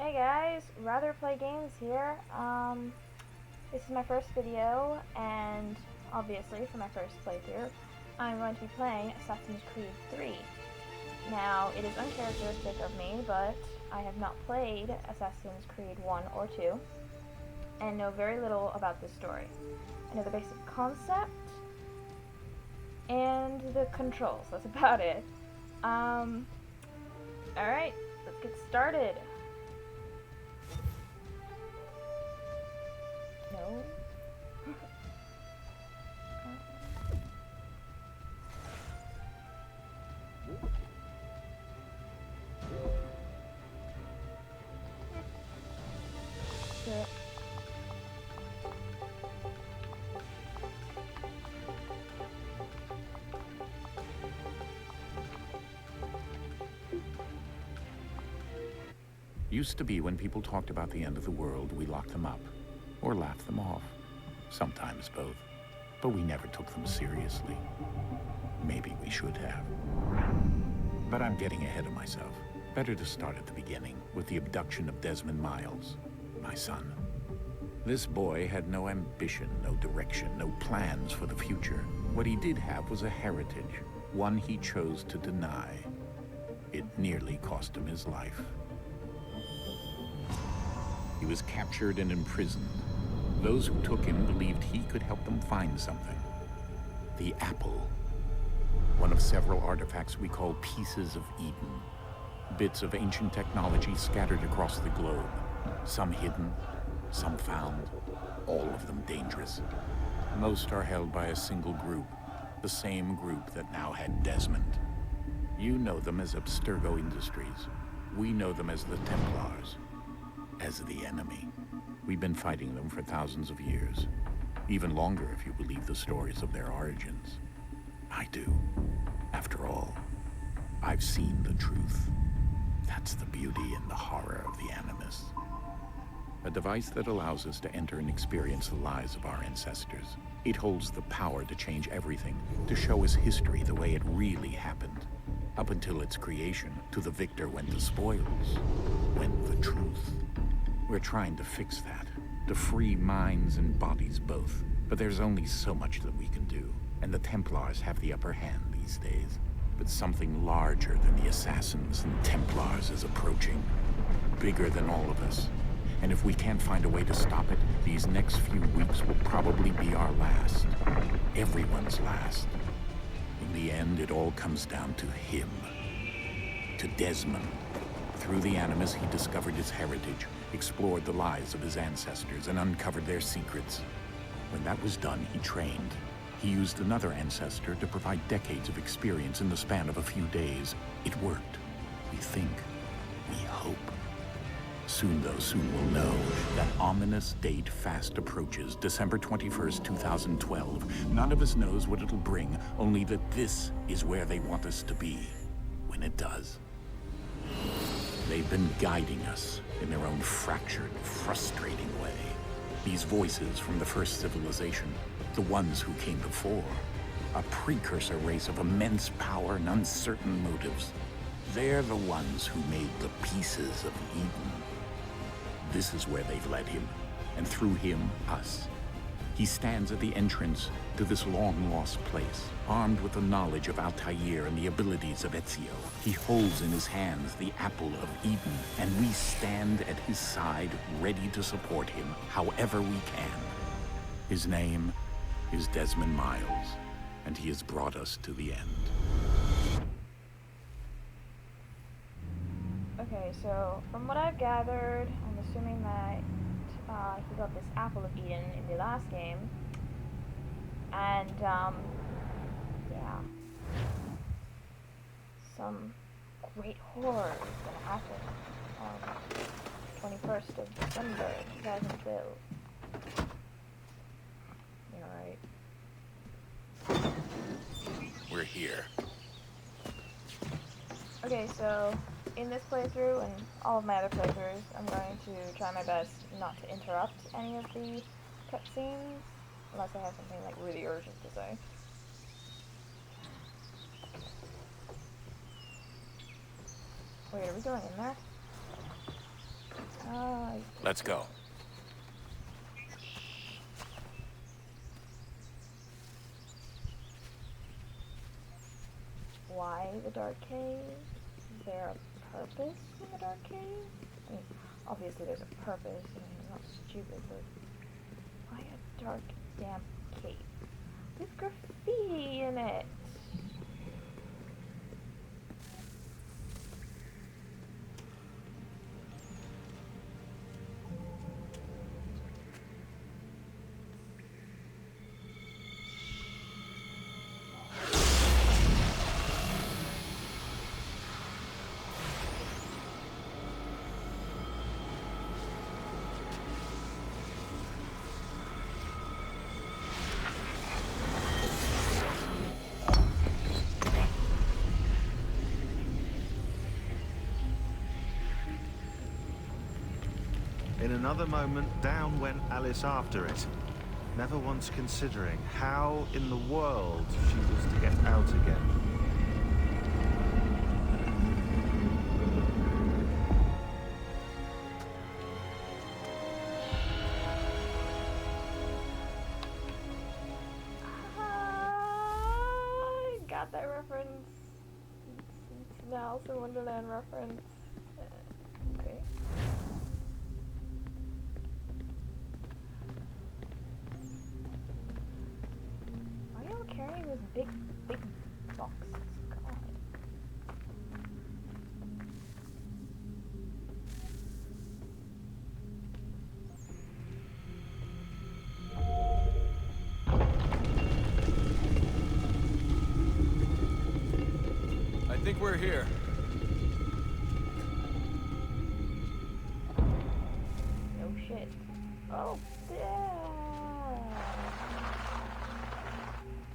Hey guys, RatherPlayGames here. This is my first video, and obviously for my first playthrough, I'm going to be playing Assassin's Creed 3. Now, it is uncharacteristic of me, but I have not played Assassin's Creed 1 or 2, and know very little about the story. I know the basic concept, and the controls, that's about it. Alright, let's get started. No. Shit. Used to be when people talked about the end of the world, we locked them up, or laughed them off. Sometimes both. But we never took them seriously. Maybe we should have. But I'm getting ahead of myself. Better to start at the beginning, with the abduction of Desmond Miles, my son. This boy had no ambition, no direction, no plans for the future. What he did have was a heritage, one he chose to deny. It nearly cost him his life. He was captured and imprisoned. Those who took him believed he could help them find something. The apple. One of several artifacts we call pieces of Eden. Bits of ancient technology scattered across the globe. Some hidden, some found, all of them dangerous. Most are held by a single group, the same group that now had Desmond. You know them as Abstergo Industries. We know them as the Templars. As the enemy. We've been fighting them for thousands of years. Even longer if you believe the stories of their origins. I do. After all, I've seen the truth. That's the beauty and the horror of the Animus. A device that allows us to enter and experience the lives of our ancestors. It holds the power to change everything, to show us history the way it really happened. Up until its creation, to the victor went the spoils, went the truth. We're trying to fix that, to free minds and bodies both. But there's only so much that we can do, and the Templars have the upper hand these days. But something larger than the Assassins and Templars is approaching, bigger than all of us. And if we can't find a way to stop it, these next few weeks will probably be our last. Everyone's last. In the end, it all comes down to him. To Desmond. Through the Animus, he discovered his heritage, explored the lives of his ancestors, and uncovered their secrets. When that was done, he trained. He used another ancestor to provide decades of experience in the span of a few days. It worked. We think. We hope. Soon, though, soon we'll know. That ominous date fast approaches, December 21st, 2012. None of us knows what it'll bring, only that this is where they want us to be, when it does. They've been guiding us in their own fractured, frustrating way. These voices from the first civilization, the ones who came before, a precursor race of immense power and uncertain motives. They're the ones who made the pieces of Eden. This is where they've led him, and through him, us. He stands at the entrance to this long-lost place, armed with the knowledge of Altair and the abilities of Ezio. He holds in his hands the apple of Eden, and we stand at his side, ready to support him however we can. His name is Desmond Miles, and he has brought us to the end. Okay, so from what I've gathered, I'm assuming that he got this apple of Eden in the last game, and yeah, some great horror is gonna happen on 21st of December 2012. You know, right? We're here. Okay, so in this playthrough and all of my other playthroughs, I'm going to try my best not to interrupt any of the cutscenes, unless I have something like really urgent to say. Wait, are we going in there? Ah, Let's go. why the dark cave? Is there a purpose in the dark cave? I mean, obviously there's a purpose. I mean, I'm not stupid, but why a dark, damp cave? There's graffiti in it. In another moment, down went Alice after it, never once considering how in the world she was to get out again. I got that reference. It's an Alice in Wonderland reference. Okay. Why are y'all carrying this big boxes? God. I think we're here. No shit. Oh, yeah.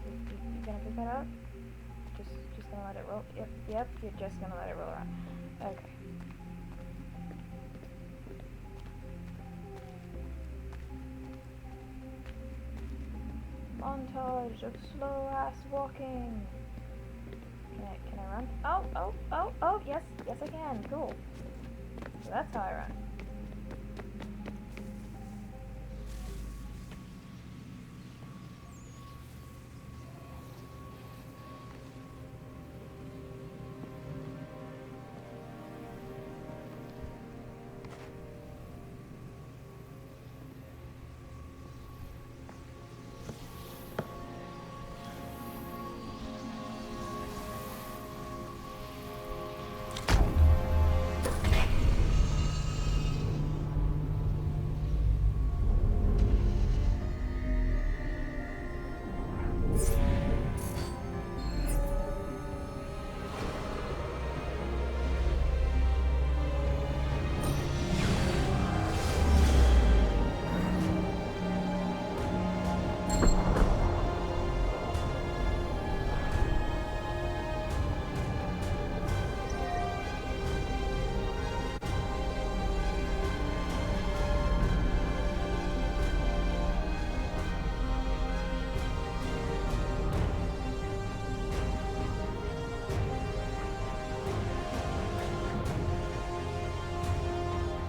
You gonna pick that up? Just gonna let it roll? Yep, you're just gonna let it roll around. Okay. Montage of slow ass walking. Can I run? Oh, yes I can. Cool. So that's how I run.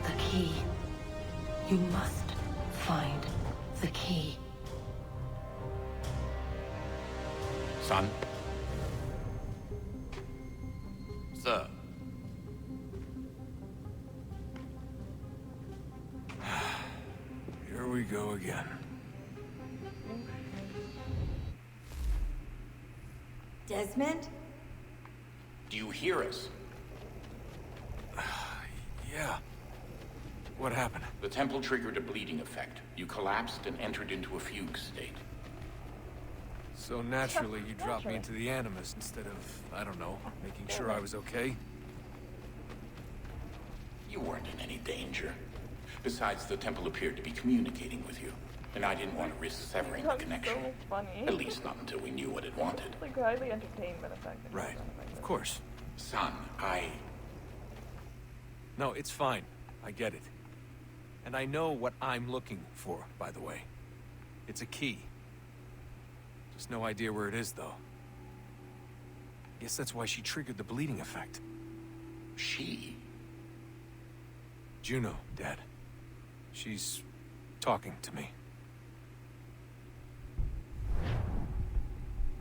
The key. You must find the key. Son? Sir. Here we go again. Desmond? Do you hear us? Yeah. What happened? The temple triggered a bleeding effect. You collapsed and entered into a fugue state. So naturally, you dropped me Naturally. into the Animus instead of, I don't know, making sure I was okay? You weren't in any danger. Besides, the temple appeared to be communicating with you, and I didn't want to risk severing the That's connection. so funny. At least not until we knew what it wanted. Like highly entertained by the fact that Right. it's like Of this. course. Son, No, it's fine. I get it. And I know what I'm looking for, by the way. It's a key. Just no idea where it is, though. Guess that's why she triggered the bleeding effect. She? Juno, Dad. She's talking to me.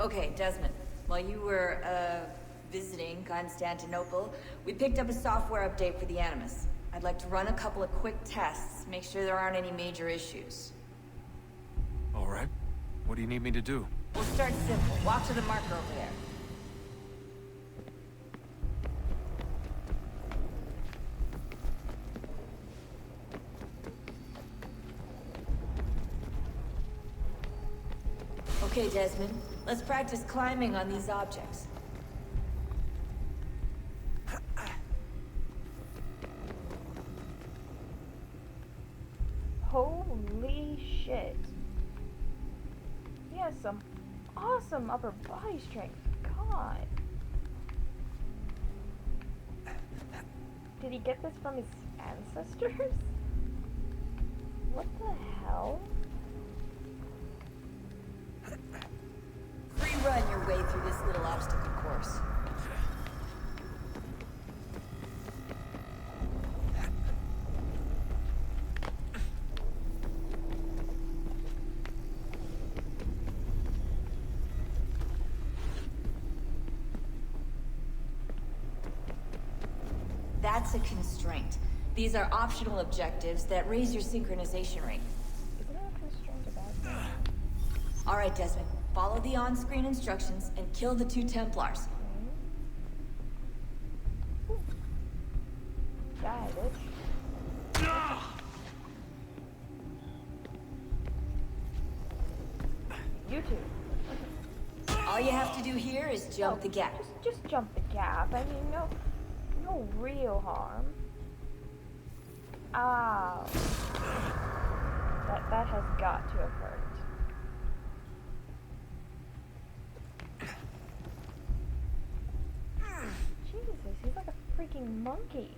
Okay, Desmond. While you were, visiting Constantinople, we picked up a software update for the Animus. I'd like to run a couple of quick tests, make sure there aren't any major issues. All right. What do you need me to do? We'll start simple. Walk to the marker over there. Okay, Desmond. Let's practice climbing on these objects. Holy shit. He has some awesome upper body strength. God. Did he get this from his ancestors? What the hell? Free run your way through this little obstacle course. That's a constraint. These are optional objectives that raise your synchronization rate. Isn't there a constraint about that? All right, Desmond. Follow the on-screen instructions and kill the 2 Templars. Die, bitch. You two. All you have to do here is jump the gap. Just jump the gap. I mean, no real harm. Ow. That has got to have hurt. Jesus, he's like a freaking monkey.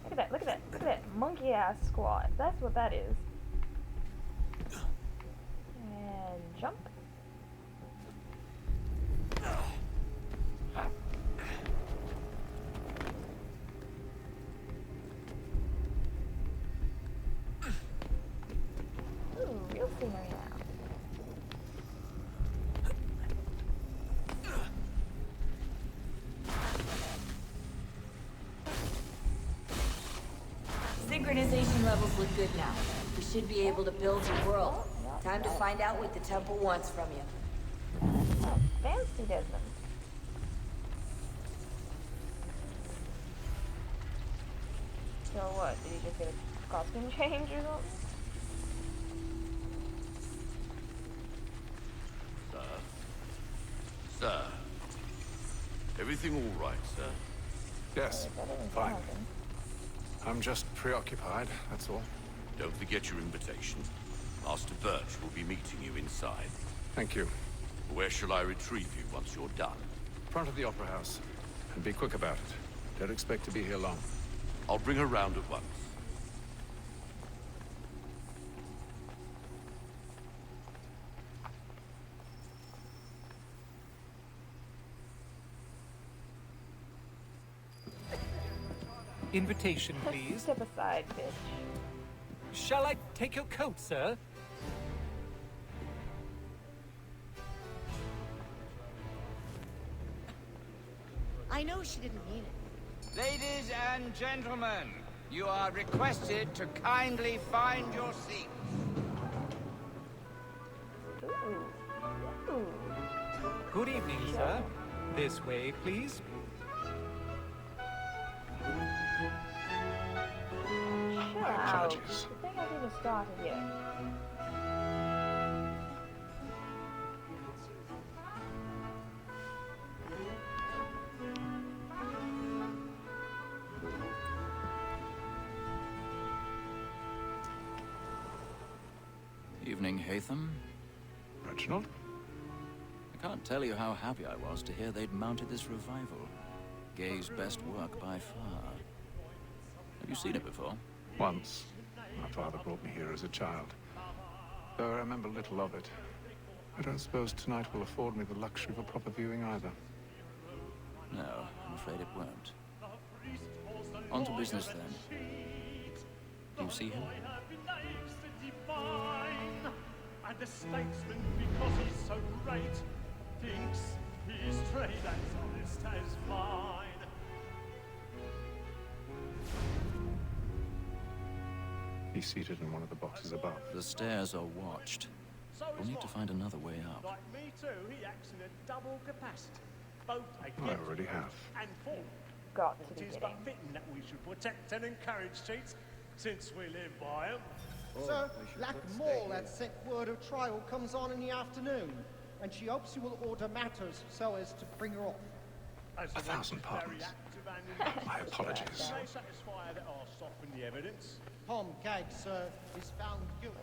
Look at that, look at that, look at that monkey ass squat. That's what that is. And jump. Ooh, real scenery now. Synchronization levels look good now. We should be able to build your world. Time to find out what the temple wants from you. Oh, fancy Desmond. So what? Did he just get a costume change or something? Sir. Everything all right, sir? Yes, That didn't fine. happen. I'm just preoccupied, that's all. Don't forget your invitation. Master Birch will be meeting you inside. Thank you. Where shall I retrieve you once you're done? Front of the Opera House. And be quick about it. Don't expect to be here long. I'll bring her round at once. Invitation, please. Step aside, bitch. Shall I take your coat, sir? I know she didn't mean it. Ladies and gentlemen, you are requested to kindly find your seats. Ooh. Ooh. Good evening, sir. This way, please. Chill out. The thing hasn't even started yet. Evening, Hatham. Reginald? I can't tell you how happy I was to hear they'd mounted this revival. Gay's best work by far. Have you seen it before? Once. My father brought me here as a child. Though I remember little of it. I don't suppose tonight will afford me the luxury of a proper viewing either. No, I'm afraid it won't. On to business then. You see him? And the statesman, because he's so great, thinks his trade as honest as mine. He's seated in one of the boxes above. The stairs are watched. We'll need to find another way up. Like me too, he acts in a double capacity. Both against I already have. and for. Got to be It is kidding. but fitting that we should protect and encourage cheats, since we live by them. Sir, Blackmore had sent word of trial comes on in the afternoon, and she hopes you will order matters so as to bring her off. As the 1,000 witness is very pardons. active and My apologies. May satisfy that I'll soften the evidence. Tom Gag, sir, is found guilty.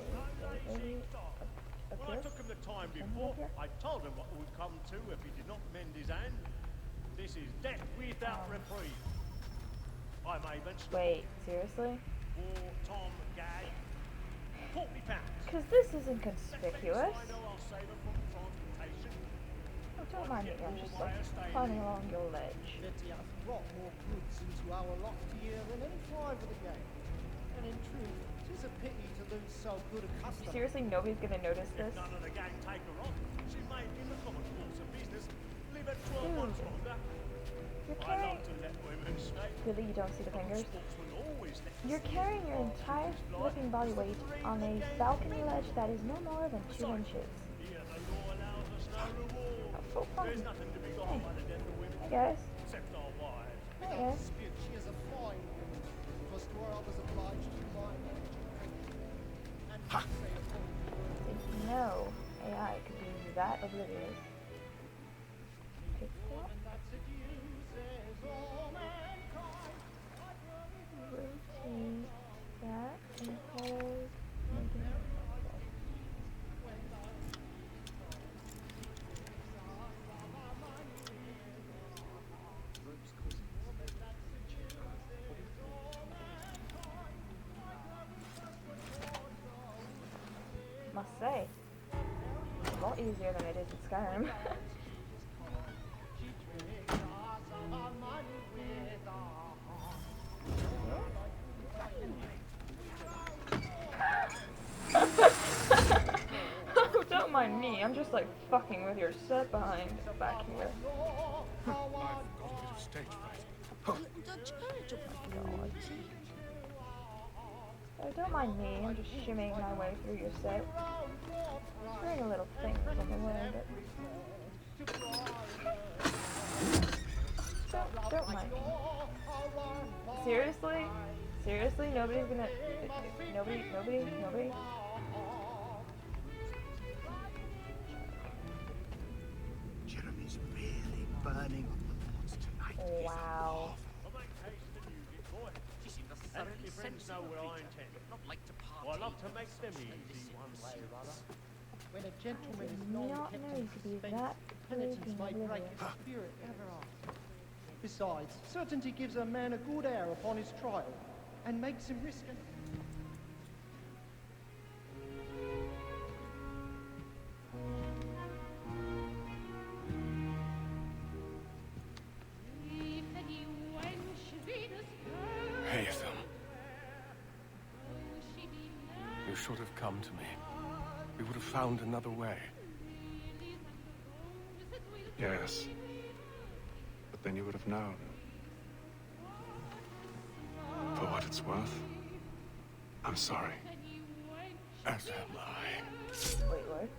When I took him the time before, I told him what would come to if he did not mend his hand. This is death without reprieve. I may mention. Wait, seriously? For Tom Gag, £40. Because this isn't conspicuous. I know I'll save him from transportation. Oh, don't mind me, I'm just like climbing along your ledge. That he hath brought more goods into our lot here than any private of the game. And in truth, 'tis a pity to lose so good a customer. Seriously, nobody's gonna notice this? None of the gang take her on. She may, in the common course of business, live at 12 months longer. You're I carrying... love to let women stay. Really, you don't see the fingers? Sportsmen always let You're carrying your entire flipping body weight on a balcony ledge that is no more than 2 inches. Here the law allows us no reward. That's so funny. There's nothing to be got by the death of women. Hey guys. Except our wives. Hey guys. Dispute, she is a fine woman. Because to her I was obliged to my and to say a full Didn't know AI could be that oblivious. Take that. Rotate that and hold. Make it. Must say, it's a lot easier than it is in Skyrim. Oh, don't mind me. I'm just like fucking with your set behind back here. I've got a bit of stage fright. God. Oh, don't mind me. I'm just shimmying my way through your set. Doing a little thing on the way, but don't mind me. Seriously? Seriously? Nobody's gonna... Nobody? Jeremy's really burning on the boards tonight. Wow. Well, make haste to use it, boy. And if your friends know what I intend. Well, I love to make them easy one way or other. When a gentleman is Not not kept know in you could be suspense, that penitence freaking may break oblivious. his spirit ever after. Besides, certainty gives a man a good air upon his trial, and makes him risk it. Haytham. You should have come to me. We would have found another way. Yes. But then you would have known. For what it's worth, I'm sorry. As am I. Wait, what?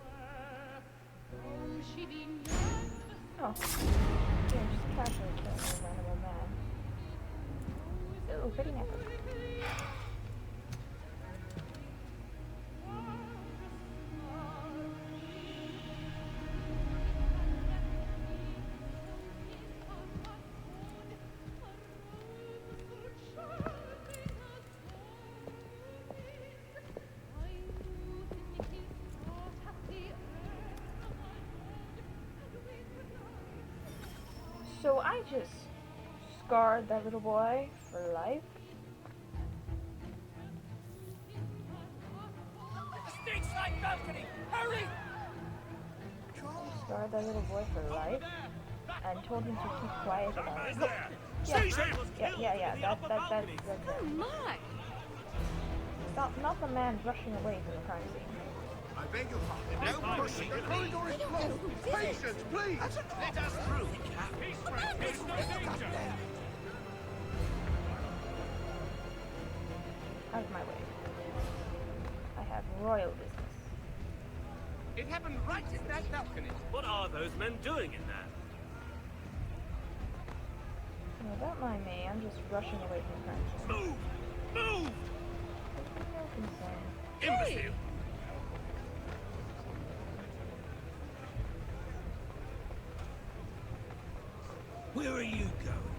Oh. Yeah, just casually killing a random man. Ooh, pretty necklace. So I just scarred that little boy for life. Stage side balcony! Hurry! Scarred that little boy for life and told him to keep quiet about it. Seize him! Yeah, that's it. Oh my! Not the man rushing away from the crime scene. I beg your pardon. No pushing. The corridor is closed. Patience, please. Let us through, Cap. There's no danger. Out of my way. I have royal business. It happened right in that balcony. What are those men doing in there? No, don't mind me. I'm just rushing away from the crime scene. Move! Move! No concern. Imbecile! Where are you going?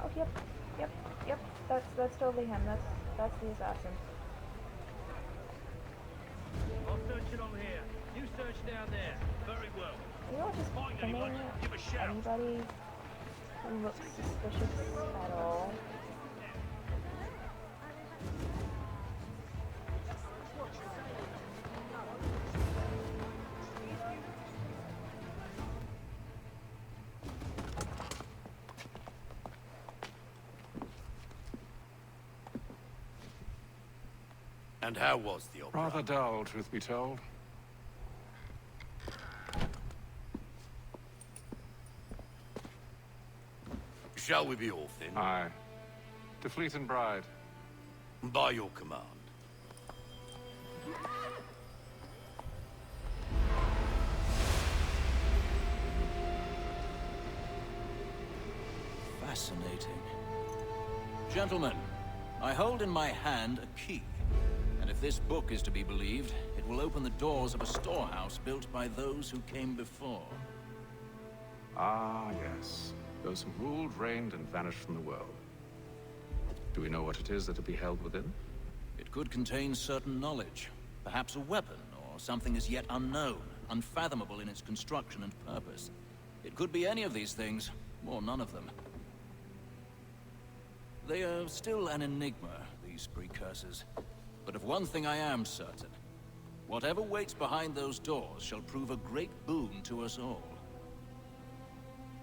Oh, yep. That's totally him. That's the assassin. I'll search along here. You search down there. Very well. You know, just Find killing anyone, give a shout. anybody who looks suspicious at all. And how was the opera? Rather dull, truth be told. Shall we be off then? Aye. To Fleet and Bride. By your command. Fascinating. Gentlemen, I hold in my hand a key. And if this book is to be believed, it will open the doors of a storehouse built by those who came before. Ah, yes. Those who ruled, reigned, and vanished from the world. Do we know what it is that will be held within? It could contain certain knowledge. Perhaps a weapon, or something as yet unknown, unfathomable in its construction and purpose. It could be any of these things, or none of them. They are still an enigma, these precursors. But of one thing I am certain. Whatever waits behind those doors shall prove a great boon to us all.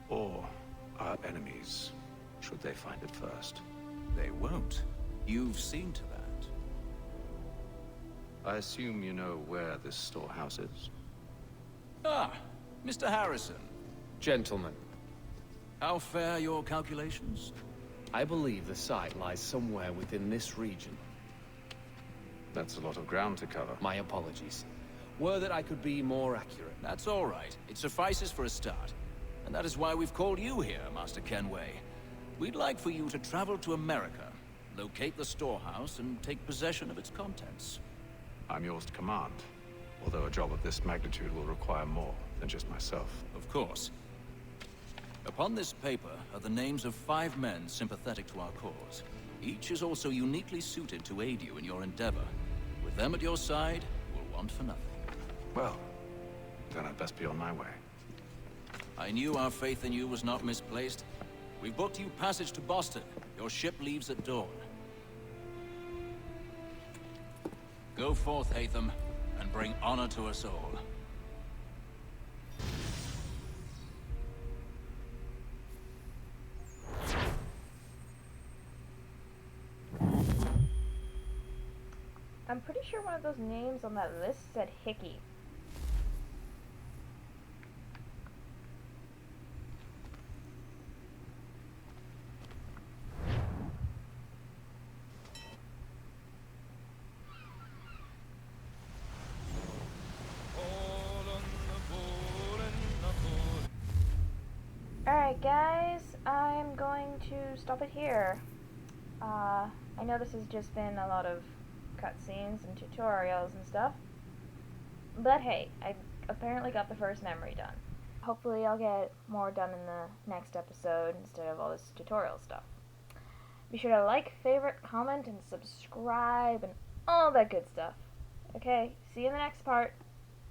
Or our enemies, should they find it first. They won't. You've seen to that. I assume you know where this storehouse is? Ah, Mr. Harrison. Gentlemen, How fare your calculations? I believe the site lies somewhere within this region. That's a lot of ground to cover. My apologies. Were that I could be more accurate. That's all right. It suffices for a start. And that is why we've called you here, Master Kenway. We'd like for you to travel to America, locate the storehouse, and take possession of its contents. I'm yours to command, although a job of this magnitude will require more than just myself. Of course. Upon this paper are the names of 5 men sympathetic to our cause. Each is also uniquely suited to aid you in your endeavor. With them at your side, you will want for nothing. Well, then I'd best be on my way. I knew our faith in you was not misplaced. We've booked you passage to Boston. Your ship leaves at dawn. Go forth, Hatham, and bring honor to us all. I'm pretty sure one of those names on that list said Hickey. Alright guys, I'm going to stop it here. I know this has just been a lot of cutscenes and tutorials and stuff, but hey, I apparently got the first memory done. Hopefully I'll get more done in the next episode instead of all this tutorial stuff. Be sure to like, favorite, comment, and subscribe, and all that good stuff. Okay, see you in the next part.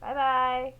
Bye bye!